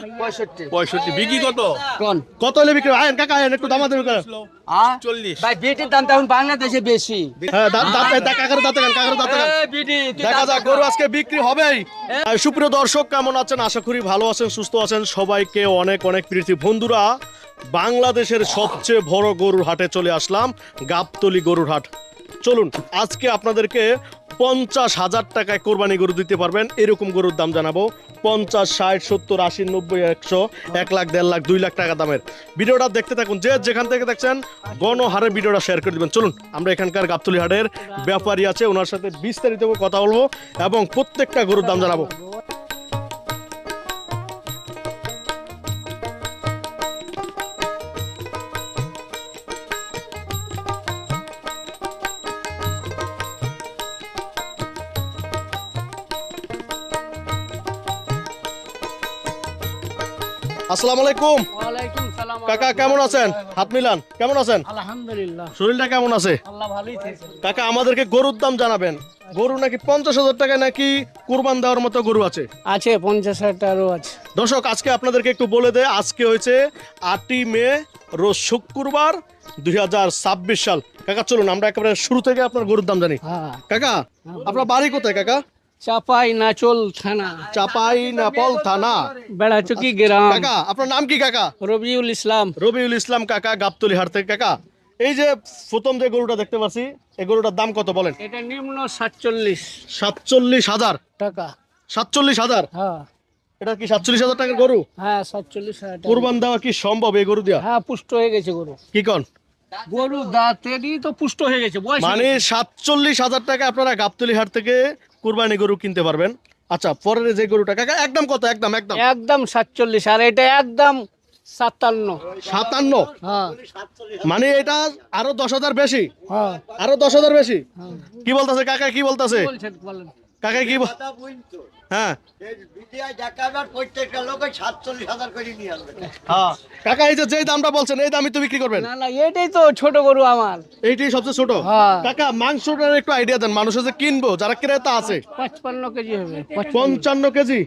65 বিক্রি কত? কোন কত হলে বিক্রি? আয়েন কাকা আয়েন একটু দামাদামি করেন। 40 ভাই বিটির দামটা এখন বাংলাদেশে বেশি। হ্যাঁ কাকার দাঁতে গান কাকার দাঁতে গান। বিটি দেখা যাক গরু আজকে বিক্রি হবেই। সুপ্রিয় দর্শক কেমন আছেন? আশা করি ভালো আছেন, সুস্থ আছেন। সবাইকে অনেক অনেক প্রীতি। বন্ধুরা, বাংলাদেশের সবচেয়ে বড় গরুর হাটে চলে আসলাম, গাবতলী গরুর হাট। চলুন আজকে আপনাদেরকে 50,000 টাকায় কোরবানি গরু দিতে পারবেন এরকম গরুর দাম জানাবো। 50, 60, 70, 80, 90, 100, 1 লাখ, 1.5 লাখ, 2 লাখ টাকা দামের। ভিডিওটা দেখতে থাকুন, যে যেখান থেকে দেখছেন গণহারে ভিডিওটা শেয়ার করে দিবেন। চলুন আমরা এখানকার গাবতলী হাটের ব্যাপারী আছে, ওনার সাথে বিস্তারিত কথা বলবো এবং প্রত্যেকটা গরুর দাম জানাবো। আসসালামু আলাইকুম। ওয়ালাইকুম সালাম। কাকা কেমন আছেন? হাত মিলান, কেমন আছেন? আলহামদুলিল্লাহ, শরীরটা কেমন আছে? আল্লাহ ভালোই আছে। কাকা আমাদেরকে গরুর দাম জানাবেন। গরু নাকি 50,000 টাকায় নাকি কুরবান দেওয়ার মতো গরু আছে? আছে 50,000টারও আছে। দর্শক আজকে আপনাদেরকে একটু বলে দেয়, আজকে হয়েছে 8ই মে, রোজ শুক্রবার, 2026 সাল। কাকা চলুন আমরা একেবারে শুরু থেকে আপনার গরুর দাম জানি। হ্যাঁ, কাকা আপনার বাড়ি কোথায় কাকা? চাপাই নাচল থানা, চাপাই নাপল থানা, বেড়াচুকি গ্রাম। কাকা আপনার নাম কি কাকা? রবিউল ইসলাম। রবিউল ইসলাম কাকা, গাবতলী হাট থেকে। কাকা এই যে প্রথম যে গরুটা দেখতে পাচ্ছি, এই গরুটার দাম কত বলেন? এটা নিম্ন 47 47,000। টাকা। 47,000? হ্যাঁ এটা কি 47,000 টাকার গরু? হ্যাঁ 47,000 টাকা। কুরবান দেওয়া কি সম্ভব এই গরু দিয়া? হ্যাঁ পুষ্ট হয়ে গেছে গরু। কি কন? গরু দাঁতেরই তো পুষ্ট হয়ে গেছে, বয়স মানে 47,000 টাকা আপনারা গাবতলী হাট থেকে কুরবানি গরু কিনতে পারবেন। আচ্ছা পরের যে গরুটা কাকা একদম কত? একদম একদম একদম 47 আর এটা একদম 57। 57? হ্যাঁ মানে এটা আরো 10,000 বেশি, হ্যাঁ আরো 10,000 বেশি। কি বলতাছে কাকা, কি বলতাছে বলছেন বলেন। কাকা? কি হ্যাঁ হ্যাঁ কাকা এই যে যেই দামটা বলছেন এই দামই তো বিক্রি করবেন? না না, এটাই তো ছোট গরু আমার। এইটাই সবচেয়ে ছোট? হ্যাঁ। কাকা মাংসটার একটু আইডিয়া দেন, মানুষের যে কিনবো, যারা ক্রেতা আছে। 55 কেজি হবে। 55 কেজি?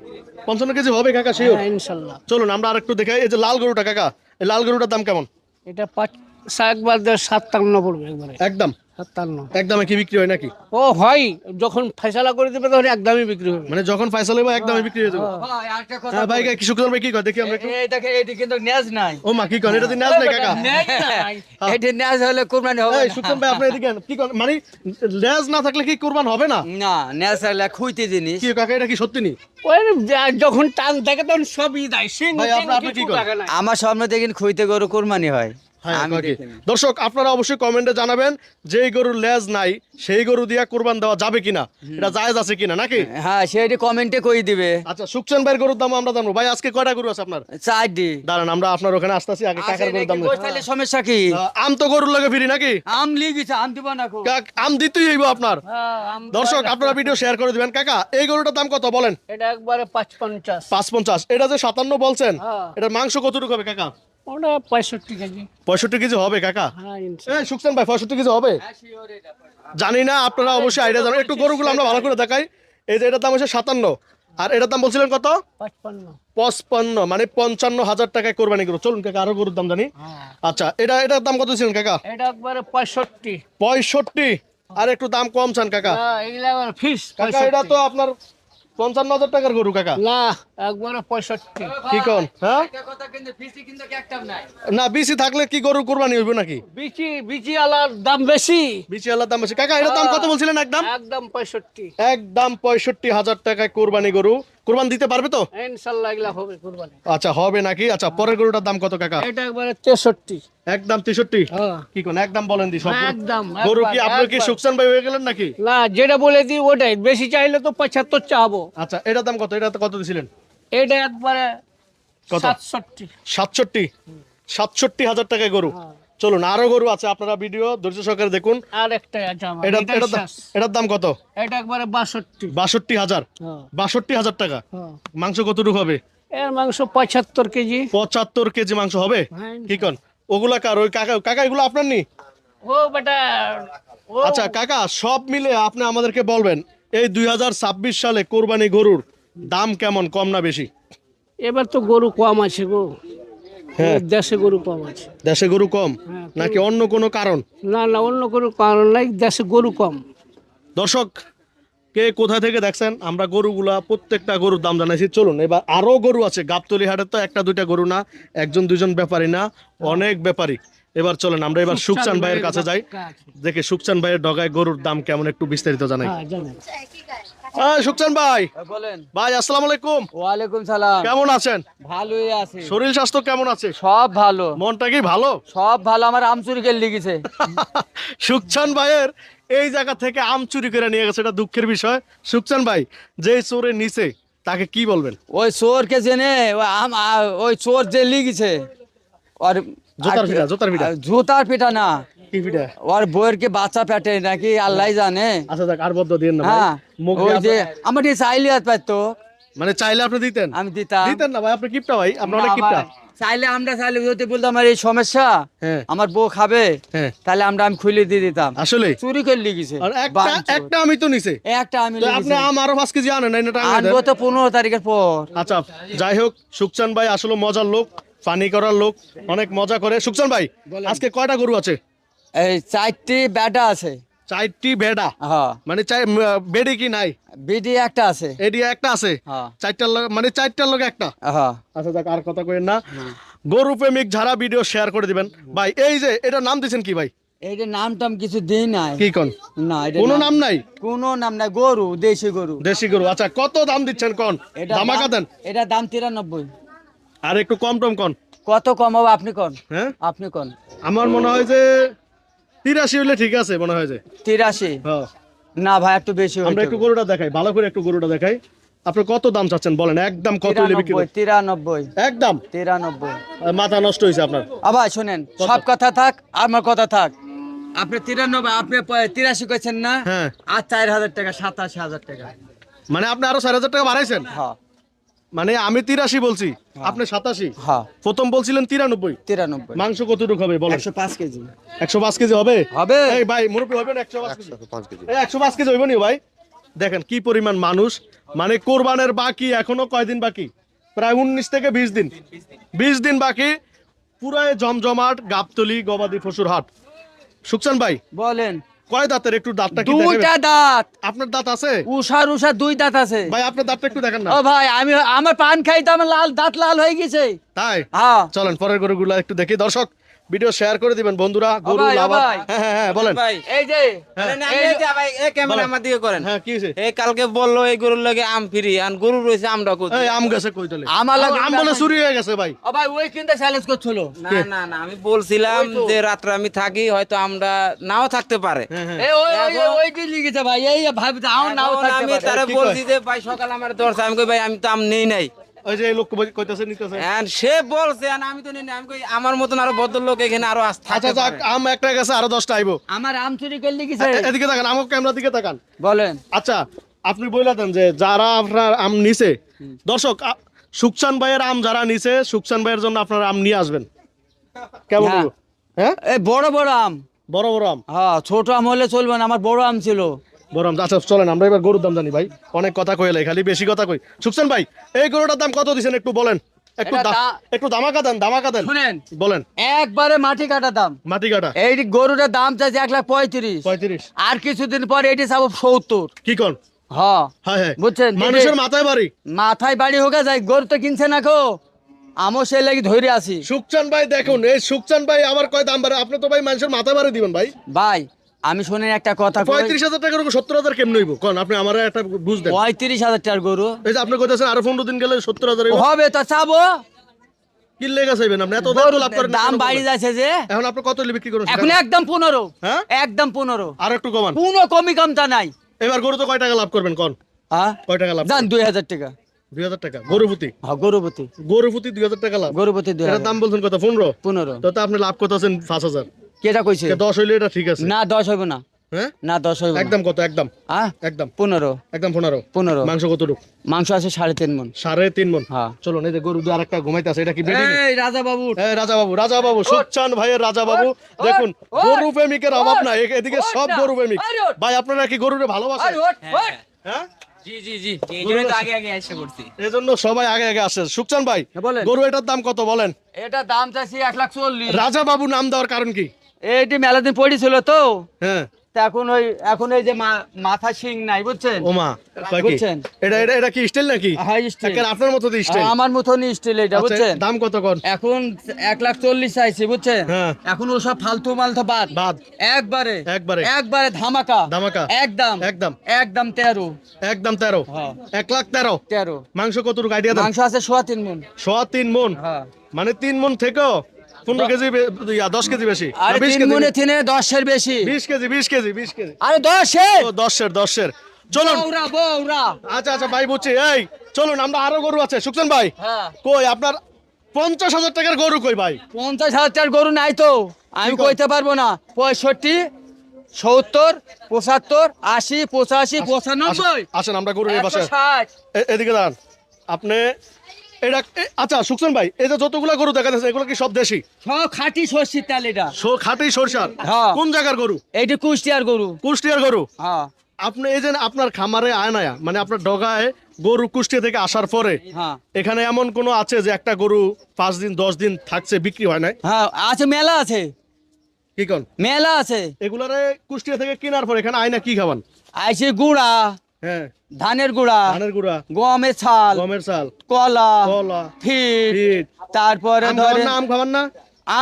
55 কেজি হবে কাকা শিওর? হ্যাঁ, ইনশাল্লাহ। চলুন আমরা আরেকটু দেখাই। এই যে লাল গরুটা কাকা, এই লাল গরুটার দাম কেমন? এটা 57 পড়বে একবারে। একদম 57। একদমে কি বিক্রি হয় নাকি? ও হয়, যখন ফয়সালা করে দেবে তখন একদমই বিক্রি হবে। মানে যখন ফয়সালা হবে একদমে বিক্রি হয়ে যাবে? হ্যাঁ ভাই কি সুখদার ভাই কি কয় দেখি আমরা একটু। এটা কিন্তু নেজ নাই। ও মা কি কন, এটা তো নাজ নাই কাকা। এটা নেজ হলে কুরবানি হবে এই সুখদার ভাই আপনি এদিকে কি কন, মানে লেজ না থাকলে কি কুরবান হবে না? না, নেজ হলে খুইতে জিনিস। কি কাকা এটা কি সত্যি নি? ওই যখন টান থাকে তখন সবই দেয়। ভাই আপনি কি করেন? আমার স্বপ্ন দেখেন খুইতে গরু কোরবানি হয়। হ্যাঁ, আমি কাকি। দেখিনি। দর্শক আপনারা অবশ্যই কমেন্টে জানাবেন যেই গরুর লেজ নাই সেই গরু দিয়া কুরবান দেওয়া যাবে কিনা, এটা জায়েজ আছে কিনা নাকি? হ্যাঁ সেটি কমেন্টে কই দিবে। আচ্ছা সুকচান ভাইয়ের গরুর দাম আমরা জানবো। ভাই আজকে কয়টা গরু আছে আপনার? 4ডি দাঁড়ান আমরা আপনার ওখানে আসতেছি, আগে কাকার গরুর দাম নেই। তাহলে সমস্যা কি? আম তো গরুর লাগে ফিরি নাকি? আম লিগেছে, আম দিব না। আম দিতেই হইব আপনার। দর্শক আপনারা ভিডিও শেয়ার করে দিবেন। কাকা এই গরুটার দাম কত বলেন? এটা একবারে 55। 55? এটা যে 57 বলছেন, হ্যাঁ। এটার মাংস কতটুকু হবে কাকা? ওটা 65 কেজি। 65 কেজি হবে কাকা? হ্যাঁ ইনশাল্লাহ। এই সুকচান ভাই 65 কেজি হবে? জানি না, আপনারা অবশ্যই আইডিয়া জানেন। একটু গরুগুলো আমরা ভালো করে দেখাই। এই যে এটার দাম হচ্ছে 57 আর এটার দাম বলছিলেন কত? 55। 55 মানে 55,000 টাকায় কোরবানি গরু। চলুন কাকা আরো গরুর দাম জানি। আচ্ছা এটার দাম কত ছিলেন কাকা? এটা একবারে 65। 65? আর একটু দাম কম চান কাকা? না, এগুলা আবার ফিস। কাকা এটা তো আপনার 55,000 টাকার গরু কাকা। না, একবারে 65। কি কোন? হ্যাঁ না, বিসি থাকলে কি গরু কোরবানি হইব নাকি? বিচি আলার দাম বেশি। বিসি আল্লাহ দাম বেশি। কাকা এটার দাম কত বলছিলেন? একদম একদম 65। একদম 65,000 টাকায় কোরবানি গরু। কোরবান দিতে পারবে তো? ইনশাল্লাহ এগুলা হবে কুরবানি। আচ্ছা হবে নাকি? আচ্ছা পরের গরুটার দাম কত কাকা? এটা একবারে 63। একদম 63? হ্যাঁ। কি কোন একদম বলেন দি সব একদম, গরু কি একবার, আপনি কি একবার। সুকসান ভাই হয়ে গেলেন নাকি? না, যেটা বলে দিই ওটাই। বেশি চাইলে তো 75 চাবো। আচ্ছা এটার দাম কত? এটা কত দিছিলেন? এটা একবারে কত? 67। 67? 67,000 টাকায় গরু। চলুন আরো গরু আছে, আপনারা ভিডিও ধৈর্য সহকারে দেখুন। আর একটা আছে আমার। এটার দাম কত? এটা একবারে 62। 62,000? হ্যাঁ। 62,000 টাকা? হ্যাঁ। মাংস কতটুকু হবে? এর মাংস 75 কেজি। 75 কেজি মাংস হবে? হ্যাঁ। কি কোন? ওগুলা কার? ওই কাকা কাকা এগুলো আপনার নি? ও বেটা, ও আচ্ছা কাকা সব মিলে আপনি আমাদেরকে বলবেন এই 2026 সালে কোরবানি গরুর দাম কেমন, কম না বেশি? এবার তো গরু কম আছে গো, হ্যাঁ দেশে গরু কম আছে। দেশে গরু কম হ্যাঁ, নাকি অন্য কোনো কারণ? না না, অন্য কোনো কারণ নাই, দেশে গরু কম। দর্শক কে কোথা থেকে দেখছেন, আমরা গরুগুলা প্রত্যেকটা গরুর দাম জানাইছি। চলুন এবার আরো গরু আছে গাবতলী হাটে, তো একটা দুইটা গরু না, একজন দুইজন ব্যাপারী না, অনেক ব্যাপারী। এবার চলেন আমরা এবার সুকচান ভাইয়ের কাছে যাই, দেখে সুকচান ভাইয়ের ডগায় গরুর দাম কেমন একটু বিস্তারিত জানাই। হ্যাঁ, জানেন। সুকচান ভাই, বলেন। ভাই আসসালামু আলাইকুম, ওয়ালাইকুম সালাম। কেমন আছেন? ভালোই আছে, শরীর স্বাস্থ্য কেমন আছে? সব ভালো, মনটা কি ভালো? সব ভালো। আমার আম চুরি করে লিখেছে। সুকচান ভাইয়ের এই জায়গা থেকে আম চুরি করে নিয়ে গেছে, এটা দুঃখের বিষয়। সুকচান ভাই, যে চোরে নিচে তাকে কি বলবেন? ওই চোরকে জেনে ওই চোর যে লিখেছে ওর জোতার পিটা, জোতার পিটা। জুতার পিটা না, কি পিটা? ওর বইয়ের কে বাচ্চা পেটে নাকি আল্লাহ জানে। আচ্ছা যাক, আর বদ্ধ দিন না ভাই। হ্যাঁ, মুখ ওই দিয়ে যে আপনার- আমার দিয়ে চাইলে আর পাইতো, মানে চাইলে আপনি দিতেন? আমি দিতাম। দিতেন না ভাই, আপনি কিপটা ভাই, আপনি অনেক না কিপটা। ভাই, চাইলে আমরা চাইলে যদি বলতাম আমার এই সমস্যা, হ্যাঁ আমার বউ খাবে, হ্যাঁ, তাহলে আমি খুলে দিয়ে দিতাম। আসলে চুরি করে লিখেছে আর একটা একটা আমি তো নিছে, একটা আমি তো আপনি লিখেছি। আম আরো 5 কেজি আনেন নাই না টাকা দেন? আনবো তো 15 তারিখের পর। আচ্ছা যাই হোক, সুকচান ভাই আসলে মজার লোক, ফানি করার লোক, অনেক মজা করে। সুকচান ভাই, আজকে কয়টা গরু আছে? এই 4টি ব্যাটা আছে। 4টি বেডা, হ্যাঁ, মানে বেডি কি নাই? বিডি একটা আছে। এডিয়া একটা আছে, হ্যাঁ 4টার মানে 4টার লোক একটা। হ্যাঁ। আচ্ছা যাক, আর কথা কইেন না। গরু প্রেমিক যারা ভিডিও শেয়ার করে দিবেন ভাই। এই যে এটা নাম দিয়েছেন কি ভাই? এইটা নাম টাম কিছু দিই নাই। কি কোন? না, এটা কোনো নাম নাই? কোনো নাম নাই, গরু, দেশি গরু। দেশি গরু। আচ্ছা কত দাম দিচ্ছেন কোন? এটা ধামাকা দেন। এটা দাম 93। আর একটু কম টম কোন? কত কম হবে আপনি কোন? হ্যাঁ আপনি কোন? আমার মনে হয় যে 83 হলে ঠিক আছে মনে হয় যে। 83? হ্যাঁ, না ভাই, একটু বেশি আমরা হইতে একটু হবে। গরুটা দেখাই, ভালো করে একটু গরুটা দেখাই। আপনি কত দাম চাচ্ছেন বলেন, একদম কত হলে বিক্রি করবেন? 93। একদম 93। মাথা নষ্ট হয়েছে আপনার। আবার শোনেন, সব কথা থাক, আমার কথা থাক। আপনি 93, আপনি 83 কইছেন না? হ্যাঁ, আর 4000 টাকা, 87,000 টাকা। মানে আপনি আরো 4000 টাকা বাড়াইছেন। হ্যাঁ মানে আমি 83 বলছি, আপনি 87। হ্যাঁ, প্রথম বলছিলেন 93। 93। মাংস কতটুকু হবে বলেন? 105 কেজি 105 কেজি হবে? হবে। এই ভাই মুরব্বি হবে না 105 কেজি? এই 105 কেজি হইব নি ভাই? দেখেন কি পরিমাণ মানুষ, মানে কোরবানের বাকি এখনো কয়দিন বাকি? প্রায় 19 থেকে 20 দিন। 20 দিন বাকি, পুরাই জমজমাট গাবতলী গবাদি পশুর হাট। সুকচান ভাই, বলেন। কয় দাঁতের একটু দাঁতটা কি দুইটা দেখাবেন? দাঁত, আপনার দাঁত আছে উষা 2 দাঁত আছে। ভাই? আপনার দাঁতটা একটু দেখেন না। ও ভাই, আমার পান খাই তো আমার দাঁত লাল হয়ে গেছে। তাই হ্যাঁ চলেন পরের গরুগুলা একটু দেখি। দর্শক ভিডিও শেয়ার করে দিবেন বন্ধুরা। গরু ভাই, ও লাভার। ভাই। হ্যাঁ হ্যাঁ হ্যাঁ, বলেন। ভাই এই যে হ্যাঁ। ক্যামেরা বলেন। আমার দিকে করেন। হ্যাঁ কি হয়েছে? এই কালকে বললো এই গরুর লাগে আম ফ্রি, আর গরু রয়েছে আমরা কোথায়? এই আম গাছে কই তলে? আমার লাগে আম বলে চুরি হয়ে গেছে ভাই। ও ভাই, ওই কিন্তু চ্যালেঞ্জ করছিল। না না না, আমি বলছিলাম ওই তো। যে রাত্রে আমি থাকি, হয়তো আমরা নাও থাকতে পারে। হ্যাঁ হ্যাঁ। এই ওই যে লিখেছে ভাই, এই ভাবি নাও এখন থাকতে আমি পারে। তারা কি বলছি যে ভাই সকাল আমার দরজা, আমি কই ভাই আমি তো আম নেই নাই। ওই যে এই লোক কইতাছে নিতেছে। And সে বলছে and আমি তো নেই নাই। আমি কই আমার মতন আরো ভদ্রলোক এখানে আরো আচ্ছা থাকতে যাক, পারে। আম একটা গেছে, আরো 10টা আইবো। আমার আম চুরি করে লিখেছে। এদিকে তাকান, আমার ক্যামেরার দিকে তাকান। বলেন। আচ্ছা আপনি বইলা দেন যে যারা আপনার আম নিছে, দর্শক সুকচান ভাইয়ের আম যারা নিছে, সুকচান ভাইয়ের জন্য আপনারা আম নিয়ে আসবেন। কেমন হ্যাঁ। হইবো? হ্যাঁ এই বড় বড় আম। বড় বড় আম। হ্যাঁ, ছোট আম হলে চলবে না, আমার বড় আম ছিল। বড় আম। আচ্ছা চলেন আমরা এবার গরুর দাম জানি ভাই, অনেক কথা কইলে খালি বেশি কথা কই। সুকচান ভাই, এই গরুটার দাম কত দিছেন একটু বলেন। একটু এটা একটু দামাকা দেন, দামাকা দেন। শুনেন, বলেন। একবারে মাটি কাটা দাম। মাটি কাটা এই গরুটার দাম চাইছে 1,35,000। 35। আর কিছুদিন পর এটি চাবো 70। কি কোন? হ্যাঁ, হ্যাঁ হ্যাঁ, বুঝছেন? মানুষের মাথায় বাড়ি। মাথায় বাড়ি হোক যায়, গরু তো কিনছে না কো, আমও সেই লাগি ধরে আছি। সুকচান ভাই দেখুন, এই সুকচান ভাই আবার কয় দাম বাড়ে? আপনি তো ভাই মানুষের মাথায় বাড়ি দিবেন ভাই। ভাই আমি শুনেন একটা কথা কই। 35,000 টাকা 70,000 কেমন হইব কোন? আপনি আমার একটা বুঝ দেন। 35,000 টাকার গরু এই যে আপনি কইতাছেন আরো 15 দিন গেলে 70,000 হইব। হবে তো চাবো। কি লেগে চাইবেন আপনি? এত গরুর লাভ করেন না দাম কেন বাড়ি বলেন? যাচ্ছে যে, এখন আপনি কত হলে বিক্রি করেন? এখন একদম 15। হ্যাঁ? একদম 15। আর একটু কমান। কোনো কমি কমতা নাই। এবার গরু তো কয় টাকা লাভ করবেন কোন? হ্যাঁ, কয় টাকা লাভ? জান 2,000 টাকা। 2000 টাকা গরুপতি। হ্যাঁ, গরুপতি। গরুপতি 2000 টাকা লাভ। গরুপতি এটার 2,000। দাম বলছেন কত? 15। 15। তো আপনি লাভ করতেছেন 5,000। কেটা কইছে? 10 হইলে এটা ঠিক আছে। না 10 হইব না। হ্যাঁ না 10 হইব না। একদম কত? একদম হ্যাঁ, একদম 15। একদম 15। 15। মাংস কতটুকু? মাংস আছে 3.5 মণ। 3.5 মণ। হ্যাঁ। চলো এই যে গরু দিয়ে আরেকটা ঘুমাইতেছে, এটা কি বেডি? এই রাজা বাবু, রাজা বাবু, রাজা বাবু, সুকচান ভাইয়ের রাজা বাবু। দেখুন গরু প্রেমিকের অভাব নাই, এদিকে সব গরু প্রেমিক। ভাই আপনারা কি গরুরে ভালোবাসেন? হ্যাঁ জি জি জি এই জন্য তো আগে আগে এসে করছি। এজন্য সবাই আগে আগে আসে। সুকচান ভাই, বলেন। গরু এটার দাম কত বলেন? এটা দাম চাইছি 1,40,000। রাজা বাবু নাম দেওয়ার কারণ কি? এইটি মেলা দিন পড়েছিল তো, হ্যাঁ, তা এখন এই যে মাথা শিং নাই বুঝছেন। ওমা কয় কি? বুঝছেন? এটা কি স্টাইল নাকি? হ্যাঁ, স্টাইল। একের আপনার মতো স্টাইল। আমার মতনই স্টিল এটা বুঝছেন। দাম কত কোন? এখন 1,40,000 চাইছি বুঝছেন। হ্যাঁ। এখন ওসব ফালতু মালতো বাদ বাদ। একবারে একবারে। একবারে ধামাকা ধামাকা। একদম একদম। একদম 13 একদম 13। হ্যাঁ। 1,13,000। 13 মাংস কতটুকু আইডিয়া দেন? মাংস আছে 3.5 মণ। 3 মন। হ্যাঁ। মানে 3 মন থেকেও 15 কেজি 10 কেজি বেশি। আরে 20 3 কেজি। মণে 10-এর বেশি। 20 কেজি 20 কেজি 20 কেজি। আরে 10-এর। ও 10-এর। চলুন। বউরা আচ্ছা ভাই বুঝছি। এই চলুন, আমরা আরো গরু আছে। সুকচান ভাই, হ্যাঁ। কই আপনার 50,000 টাকার গরু কই ভাই? 50,000 গরু নাই তো, আমি কি কর? কইতে পারবো না। 65, 70, 75, 80, 85, 95, আসেন আমরা গরু এই পাশে 160। এদিকে দাঁড়ান। আপনি আচ্ছা সুকচান ভাই, এই যে যতগুলা গরু দেখা যাচ্ছে এগুলো কি সব দেশি? সব খাঁটি সর্ষের তেল এটা। খাঁটি সরষার? হ্যাঁ। কোন জায়গার গরু? এইটি কুষ্টিয়ার গরু। কুষ্টিয়ার গরু? হ্যাঁ আপনি এই যে আপনার খামারে আয়নায়া, মানে আপনার ডগায় গরু কুষ্টিয়া থেকে আসার পরে হ্যাঁ এখানে এমন কোনো আছে যে একটা গরু 5 দিন 10 দিন থাকছে, বিক্রি হয় নাই? হ্যাঁ আছে, মেলা আছে, কি কোন? মেলা আছে। এগুলারে কুষ্টিয়া থেকে কেনার পর এখানে আয়না কি খাবান? আইছে গুড়া, হ্যাঁ, ধানের গুড়া, ধানের গুঁড়া, গমের ছাল, গমের চাল, কলা, কলা, ফিট, ফিট। তারপরে আম খাবার ধরেন না? আম খাবার না?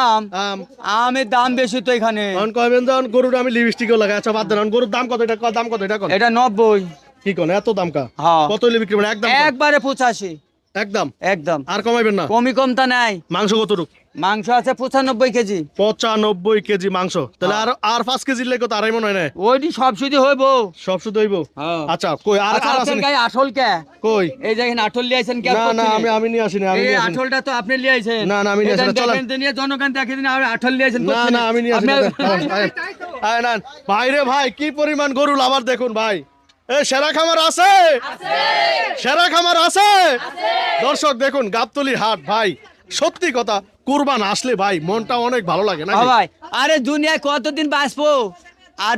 আম। আম। আমের দাম বেশি তো এখানে। এখন কইবেন যখন গরুর আমি লিপস্টিকও লাগাই। আচ্ছা বাদ দেন, গরুর দাম কত? এটা দাম কত এটা কোন? এটা 90। কি কোন এত দাম কা? হ্যাঁ। কত হলে বিক্রি করবেন? একদম কোন? একবারে 85। একদম। একদম আর কমাইবেন না? কমই কমতা নাই। মাংস কতটুকু? মাংস আছে 95 কেজি। 95 কেজি মাংস। তাহলে আর 5 কেজির লেগে তো আড়াই মন হয় না? ওইটি সব শুধু হইব। সব শুধু হইব? হ্যাঁ। আচ্ছা কই আর আচ্ছা, আর আছে আপনার নাকি? গায়ে আঠল কে? কই? এই দেখেন আঠল লিয়ে আইছেন কে? না আমি নিয়ে আসিনি, আমি এই নিয়ে আসিনি। আঠলটা তো আপনি লিয়ে আইছেন। না, আমি নিয়ে আসি না, চলেন। নিয়ে জনগণ দেখে দিন আর আঠল লিয়ে আইছেন। না আমি নিয়ে আসিনি। না ভাই রে ভাই, কি পরিমাণ গরু লাভার দেখুন ভাই। এই সেরা খামার আছে? সেরা খামার আছে? দর্শক দেখুন, গাবতলী হাট ভাই, সত্যি কথা, কুরবান আসলে ভাই মনটা অনেক ভালো লাগে না? ভাই আরে দুনিয়ায় কতদিন বাঁচবো আর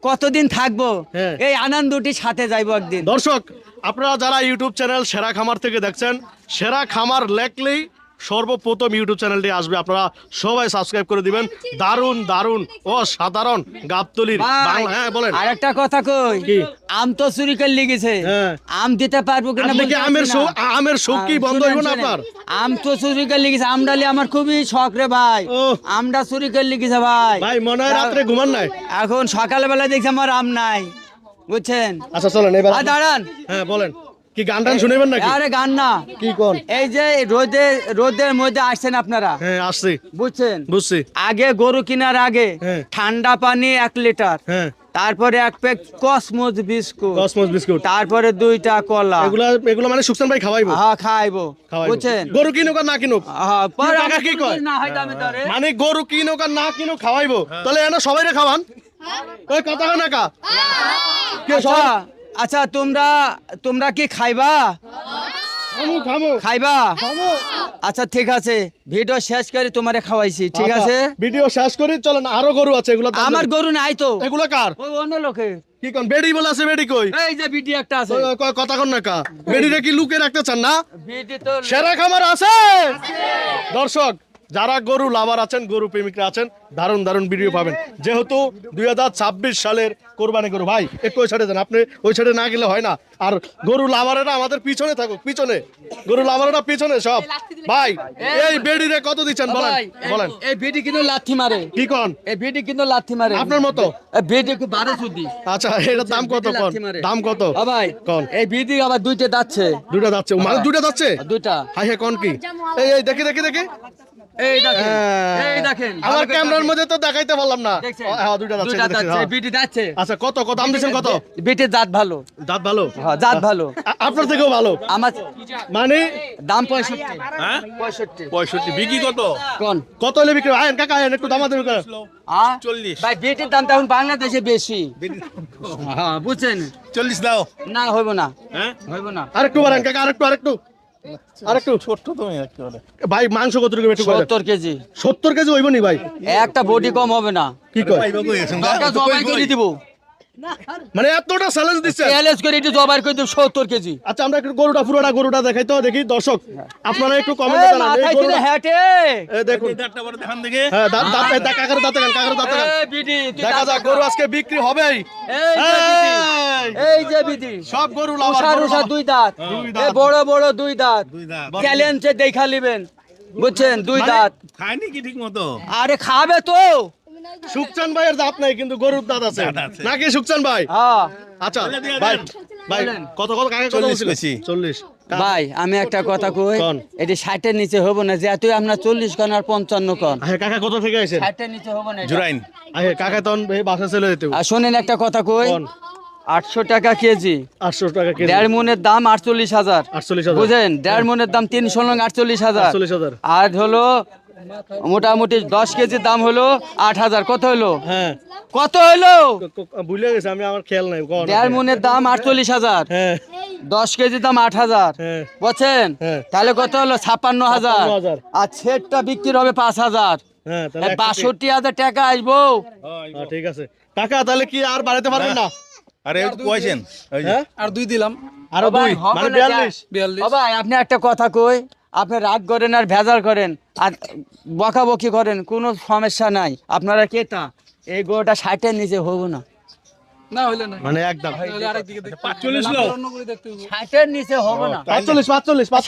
কতদিন থাকবো, হ্যাঁ। এই আনন্দটি সাথে যাইবো একদিন। দর্শক আপনারা যারা ইউটিউব চ্যানেল সেরা খামার থেকে দেখছেন, সেরা খামার লেখলেই সর্বপ্রথম ইউটিউব চ্যানেলটি আসবে। আপনারা সবাই সাবস্ক্রাইব করে দিবেন। দারুণ ও সাধারণ গাবতলীর বাংলা। হ্যাঁ বলেন। আর একটা কথা কই, কি? আম তো চুরি করে লিগেছে, হ্যাঁ। আম দিতে পারবো কিনা আপনি কি বলতে আমের পারছি না। আমের শোক কি বন্ধ হইব না আপনার? আম তো চুরি করে লিগেছে, আমডালি আমার খুবই শখ রে ভাই। ওহ। আমটা চুরি করে লিগেছে ভাই। ভাই মনে হয় রাত্রে ঘুমান নাই? এখন সকালবেলা দেখছি আমার আম নাই, বুঝছেন। আচ্ছা চলেন এবার। আর দাঁড়ান, হ্যাঁ বলেন, কি গান টান শুনেবেন নাকি? আরে গান না, কি কোন? এই যে রোদের মধ্যে আসছেন আপনারা, হ্যাঁ আসছি, বুঝছেন। বুঝছি। আগে গরু কেনার আগে হ্যাঁ। ঠান্ডা পানি 1 লিটার, হ্যাঁ, তারপরে 1 pack Cosmos biscuit, Cosmos biscuit, তারপরে 2টা কলা। এগুলা মানে সুকসান ভাই খাওয়াইবো? হ্যাঁ খাইবো, খাওয়াইবো। বুঝছেন। গরু কিনুক আর না কিনুক? হ্যাঁ, পরে টাকা আমার কি কয়? না হয় দামে দরে। মানে গরু কিনুক আর না কিনুক খাওয়াইবো, তাহলে এনে সবাইরে খাওয়ান। ওই কথা হয় না কা? কে আচ্ছা, আচ্ছা তোমরা কি খাইবা? খামু। খাইবা? আচ্ছা ঠিক আছে, ভিডিও শেষ করে তোমারে খাওয়াইছি, ঠিক আছে। ভিডিও শেষ করি, চলেন। আরো গরু আছে, এগুলো আমার গরু নাই তো, এগুলো কার? ওই অন্য লোকে। কি কোন? বেডি বলে আছে? বেডি কই? এই যে ভিডিও একটা আছে, কথা কন না কা? বেডিরে কি লুকে রাখতে চান না? ভিডিও তো সেরা খামার আছে। দর্শক যারা গরু লাভার আছেন, গরু প্রেমিকরা আছেন, দারুণ ভিডিও পাবেন। যেহেতু 2026 সালের কোরবানি গরু ভাই, একটু ওই সাইডে যান। আপনি ওই সাইডে না গেলে হয় না। আর গরু লাভারেরা আমাদের পিছনে থাকুক, পিছনে গরু লাভারেরা পিছনে সব। ভাই এই বেডিরে কত দিচ্ছেন বলেন? ভাই, বলেন। এই ভিডিও কিন্তু লাথি মারে, কি কোন? এই ভিডিও কিন্তু লাথি মারে আপনার মতো? এই ভিডিও কি 12 সুদি। আচ্ছা এটার দাম কত কোন? লাথি মারে। দাম কত ভাই কোন? এই ভিডিও আবার 2টা যাচ্ছে, দুটা যাচ্ছে, মানে দুটা যাচ্ছে? 2টা। হাই হাই কোন কি? এই দেখি এই দেখেন, হ্যাঁ। এই দেখেন, আমার ক্যামেরার মধ্যে তো দেখাইতে পারলাম না। দেখছেন? হ্যাঁ দুটা যাচ্ছে, দুইটা দেখছি, যাচ্ছে, হ্যাঁ। ভিডিও যাচ্ছে। আচ্ছা কত দাম দিচ্ছেন কত? বিটের জাত ভালো, দাঁত ভালো? হ্যাঁ জাত ভালো। আপনার থেকেও ভালো আমার মানে? দাম 65। হ্যাঁ 65 65 বিক্রি কত? কোন? কত হলে বিক্রি? আয়েন কাকা আয়েন, একটু দামাদামি করেন। 40 ভাই বিটের দাম তো এখন বাংলাদেশে বেশি, হ্যাঁ বুঝছেন। 40 দাও। না হইব না, হ্যাঁ হইব না। আরেকটু বাড়ান কাকা, আরেকটু ছোট্ট তুমি একেবারে। ভাই মাংস কত টাকা একটু বলেন? 70 কেজি। 70 কেজি হইব নি ভাই? একটা বডি কম হবে না, কি কয়? পাইবা কই আছেন? দরকার জবাই করে দিব। মানে এতটা চ্যালেঞ্জ দিচ্ছে। চ্যালেঞ্জ করে একটু জবাই করে দেব 70 কেজি। আচ্ছা আমরা একটু গরুটা দেখাই তো, দেখি দর্শক আপনারা একটু কমেন্টে এই জানান এই মাথায় গরুটা। কিনে হেঁটে এই দেখুন, দাঁতটা বড় দেখান দেখে। হ্যাঁ কাকার দাঁতে গান। এই বিডি তুই দেখা যাক, গরু আজকে বিক্রি হবেই। এই যে বিডি সব গরু লাভার, উষা গরু উষা লাভার। দুই দাঁত, দুই এই দাঁত। বড় বড় দুই দাঁত, দুই দাঁত। চ্যালেঞ্জে দেখা নেবেন, বুঝছেন, দুই মানে- দাঁত। খায়নি কি ঠিক মতো? আরে খাবে তো। সুকচান ভাইয়ের দাঁত নাই কিন্তু গরুর দাঁত আছে দাঁত আছে। নাকি সুকচান ভাই? হ্যাঁ আচ্ছা দিয়ে ভাই দেন। ভাই বলেন। কত কাকে কত 40 বলছিল? বেশি। 40। ভাই আমি একটা কথা কই, কোন? এটি 60-এর নিচে হবো না, যেহেতু আমরা 40 কন আর 55 কন, আহে কাকা কত থেকে আইছেন? 60-এর নিচে হবো না এটা। জুরাইন। আহে কাকা তখন এই বাসা চলে যেতে আর শোনেন একটা কথা কই, কোন? 800 টাকা কেজি, 800 টাকা কেজি। দেড় মনের দাম 48,000, 48,000 বুঝেন, দেড় মনের দাম 300 লং 48,000, 48,000 আর হলো মোটামুটি 10 কেজির দাম হলো 8,000। কত হলো? হ্যাঁ কত হলো? ভুলে গেছে আমি, আমার খেয়াল নাই কোন। দেড় মনের দাম 48,000, হ্যাঁ 10 কেজির দাম 8,000, হ্যাঁ বুঝছেন, হ্যাঁ। তাহলে কত হলো? 56,000। 56,000 আর সেটটা বিক্রি হবে 5,000, হ্যাঁ তাহলে 62,000 টাকা আসবো। হ্যাঁ, ঠিক আছে কাকা, তাহলে কি আর বাড়াতে পারবেন না? আরে কইছেন ওই যে। হ্যাঁ আর 2 দিলাম। আরো ও ভাই, 2 হবে মানে না, 42। 42। ও ভাই আপনি একটা কথা কই, আপনি রাগ করেন আর ভেজাল করেন আর বকাবকি করেন, কোনো সমস্যা নাই, আপনারা কেতা এই গরুটা 60-এর নিচে হবো না, না হইলে না। মানে একদম তাহলে আরেক দিকে দেখতে 45 লোক। অন্য করে দেখতে হবে। 60-এর নিচে হবো না, 45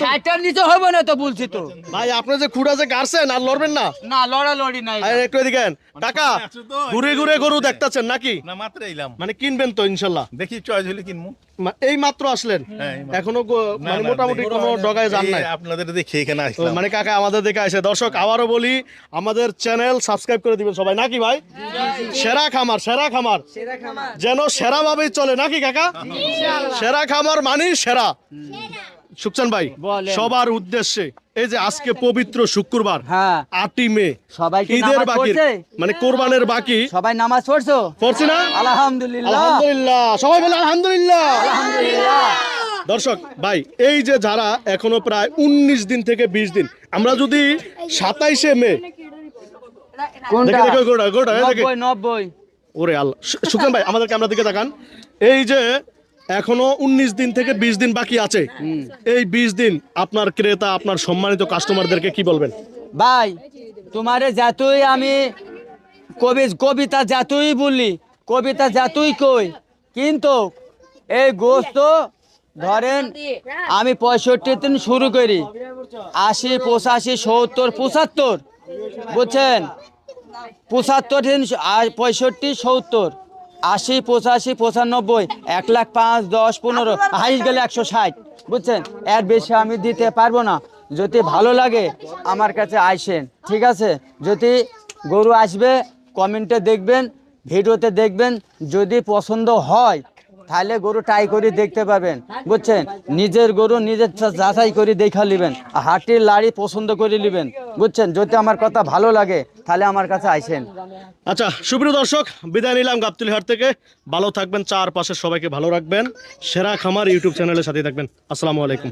60-এর নিচে হবো না তো বলছি তো। ভাই আপনি যে খুঁড়া যে গাড়ছেন আর লড়বেন না। না লড়ালড়ি নাই। আরে একটু এদিকে আন। কাকা ঘুরে ঘুরে গরু দেখতাছেন নাকি? না মাত্র এলাম। মানে কিনবেন তো ইনশাল্লাহ? দেখি চয়েস হলে কিনবো। এই মাত্র আসলেন, হ্যাঁ, এই মাত্র। এখনো না, মানে না, মোটামুটি কোনো ডগায় যান এই নাই। আপনাদের দেখে এখানে তো আসলাম। মানে কাকা আমাদের দেখে আসে। দর্শক আবারও বলি, আমাদের চ্যানেল সাবস্ক্রাইব করে দিবেন সবাই নাকি ভাই? সেরা খামার যেন সেরা ভাবেই চলে নাকি কাকা? সেরা খামার মানে সেরা। সুকচান ভাই বলেন। সবার উদ্দেশ্যে, এই যে আজকে পবিত্র শুক্রবার হ্যাঁ 8ই মে, সবাই কি ঈদের নামাজ বাকি পড়ছে? মানে কোরবানের বাকি সবাই নামাজ পড়ছো? পড়ছি না? আলহামদুলিল্লাহ। আলহামদুলিল্লাহ, সবাই বলে আলহামদুলিল্লাহ। আলহামদুলিল্লাহ। দর্শক ভাই এই যে যারা এখনো প্রায় 19 দিন থেকে 20 দিন, আমরা যদি 27শে মে কোনটা? দেখে গোটা এই দেখে 90। ওরে আল্লাহ, সুকান ভাই আমাদের ক্যামেরা দিকে তাকান। এই যে এখনো 19 দিন থেকে 20 দিন বাকি আছে, এই 20 দিন আপনার ক্রেতা, আপনার সম্মানিত কাস্টমারদেরকে কি বলবেন? ভাই তোমারে যতই আমি কবিতা যতই বলি, কবিতা যতই কই, কিন্তু এই গোস্ত ধরেন আমি 65 দিন শুরু করি, 80, 85, 70, 75, বুঝছেন, 75 দিন আর 65, 70, 80, 85, 95, 1,05,000, 10, 15, হাইস গেলে 160, বুঝছেন, এর বেশি আমি দিতে পারবো না। যদি ভালো লাগে আমার কাছে আইসেন, ঠিক আছে, যদি গরু আসবে কমেন্টে দেখবেন, ভিডিওতে দেখবেন, যদি পছন্দ হয় তাহলে গরু ট্রাই করে দেখতে পারবেন, বুঝছেন, নিজের গরু নিজের যাচাই করে দেখা নেবেন, হাটির লাড়ি পছন্দ করে নেবেন, বুঝছেন, যদি আমার কথা ভালো লাগে তাহলে আমার কাছে আইসেন। আচ্ছা সুপ্রিয় দর্শক, বিদায় নিলাম গাবতলীহাট থেকে। ভালো থাকবেন, চারপাশে সবাইকে ভালো রাখবেন। সেরা খামার ইউটিউব চ্যানেলের সাথে থাকবেন। আসসালামু আলাইকুম।